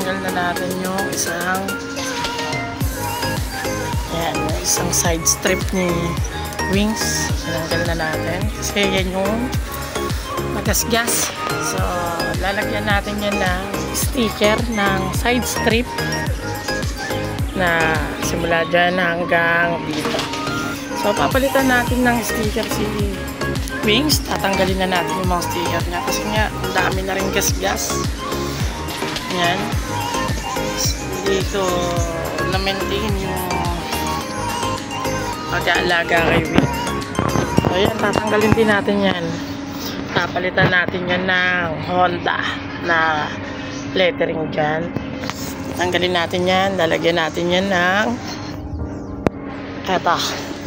tinanggal na natin yung isang side strip ni wings. Tinanggal na natin kasi yan yung magasgas. So lalagyan natin yan ng sticker ng side strip na simula dyan hanggang dito. So papalitan natin ng sticker si wings. Tatanggalin na natin yung mga sticker niya kasi nga dami na rin gasgas. Yan. Dito na-maintain yung pag-aalaga kay wings. So yan, tatanggalin din natin yan. Papalitan natin yan ng Honda na lettering dyan. Tanggalin natin yan. Lalagyan natin yan ng eto.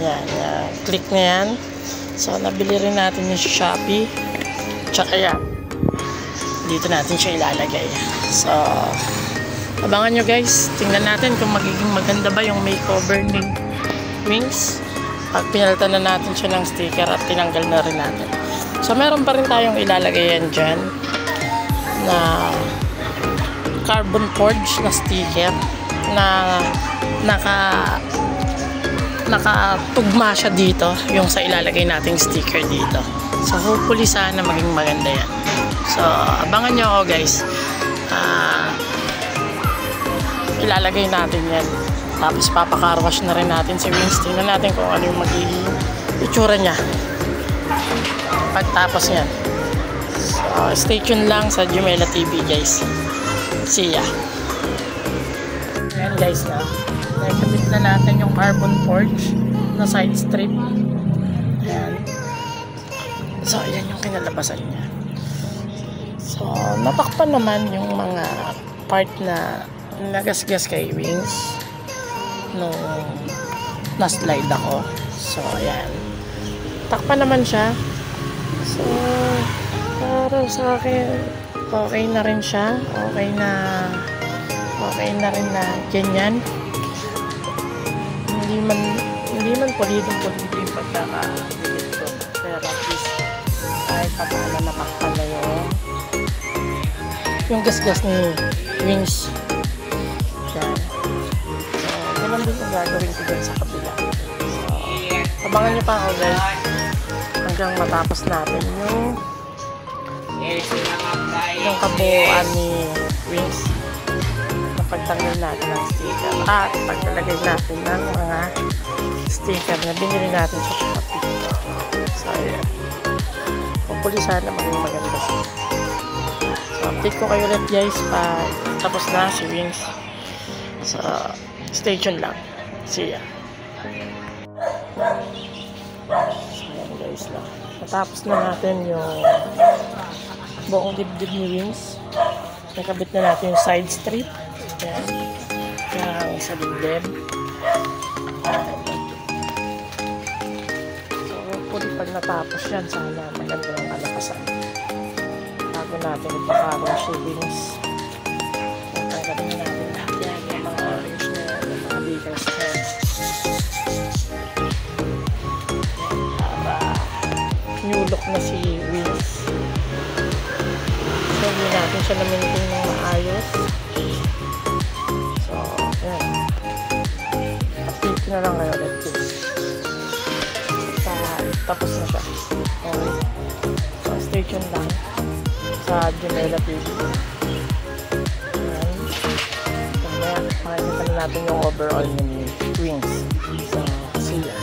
Yan, yan. Click na yan. So nabili rin natin yung Shopee. Tsaka yan. Dito natin siya ilalagay. So abangan nyo guys. Tingnan natin kung magiging maganda ba yung makeover ni wings pag pinalitan na natin siya ng sticker at tinanggal na rin natin. So meron pa rin tayong ilalagay yan dyan na carbon forge na sticker na nakatugma siya dito yung sa ilalagay nating sticker dito. So hopefully sana maging maganda yan. So abangan nyo ako guys. Ilalagay natin yan. Tapos papakarwash na rin natin si wings. Tingnan natin kung ano yung magiging itsura niya pagtapos yan. So stay tuned lang sa Jumela TV guys. See ya. Ayan guys na. Nakikabit na natin yung carbon forge na side strip. Ayan. So ayan yung kinalabasan niya. So natakpan naman yung mga part na nagasgas kay wings nung na-slide ako. So ayan. Takpan naman siya. So para sa akin okay na rin siya. Okay na rin na ganyan. Hindi man polidong yung pagkakabilit ko. Pero at least kahit pa paano natakpan na yung gasgas ni wings. Yan. So ganun din yung gagawin ko dyan sa kabila. So abangan nyo pa ako guys hanggang matapos natin yung kabuuan ni wings na pagtanggal natin ng sticker at paglalagay natin ng mga sticker na binili natin sa Shopee. So ayan, hopefully sana maging maganda siya. So update ko kayo ulit guys pag tapos na si wings. So stay tuned lang. See ya. So ayan guys lang, natapos na natin yung buong dibdib ni wings. Nakabit na natin yung side strip. Ayan. Yung sa dibdib. So hopefully pag natapos yan sana maganda yung kalakasan. Bago natin ipakaroon si wings. Natanggalin natin lahat yan yung mga orange na yung mga decals na para new look na si wings. So hindi natin siya na-maintain ng maayos. So yan, update na lang kayo ulit guys. Tapos na siya. Okay. So stay tuned lang sa Jumela TV. Ayan. Kaya makikita na natin yung overall ni wings. So see ya.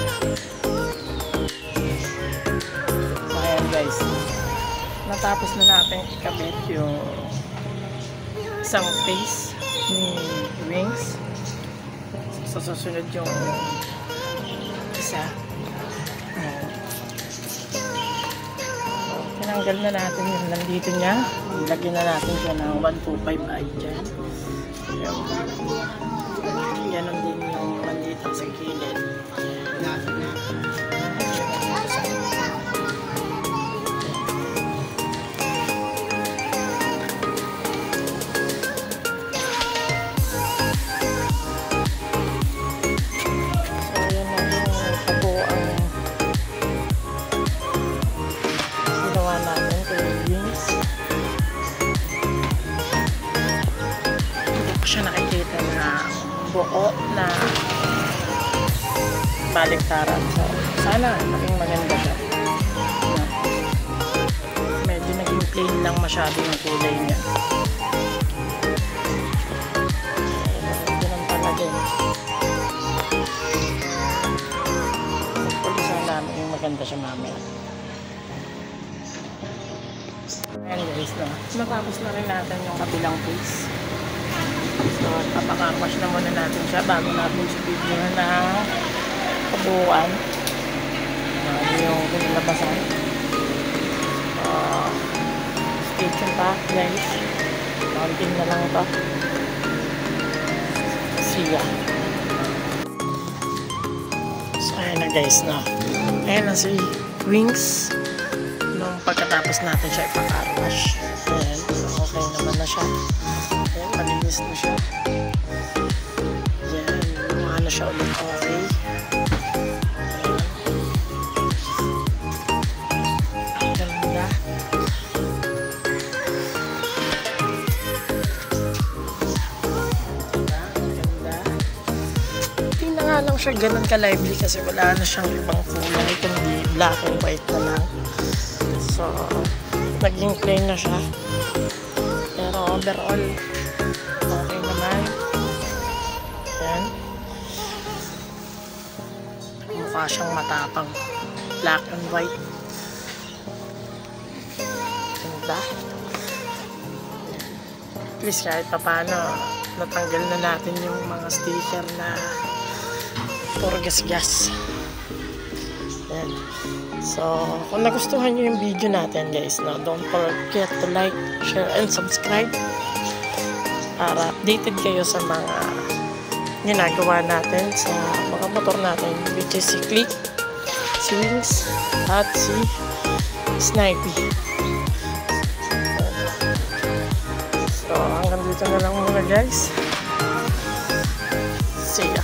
So ayan guys, natapos na natin ikabit yung isang face ni wings. So susunod yung isa. Ayan. So tinanggal na natin yung nandito niya. Ilagyan na natin siya ng 125i dyan. Ganon din yung nandito sa kilid. siya nakikita na buo na baliktaran. So, sana maging maganda siya. Medyo naging plain lang masyado yung kulay niya. Ganun talaga eh. Hopefully sana maging maganda siya mamaya. Ayan guys, no? Natapos na rin natin yung kabilang piece. So, papakapash na muna natin siya bago natin video na kabuuan. Yung pinalabasan. Stay tuned pa guys. Counting na lang ito. See ya. So, ayan na guys, no? Ayan na si Wings. Nung pagkatapos natin siya ipakapash. Ayan, okay naman na siya. Ayan, malinis na siya. Ayan, mukha na siya ulit okay. Ayan. Ang ganda. Ang ganda. Hindi na nga lang siya ganun ka-lively kasi wala na siyang ibang kulay kundi black and white na lang. So, naging plain na siya. Pero overall, okay naman. Ayan. Mukha siyang matapang. Black and white. Ganda. At least kahit paano, natanggal na natin yung mga sticker na puro gas-gas. Ayan. So, kung nagustuhan nyo yung video natin guys, no, don't forget to like, share, and subscribe para updated kayo sa mga ginagawa natin sa mga motor natin, which is si Click, si Wings, at si Snipey. So, hanggang dito na lang muna guys. See ya.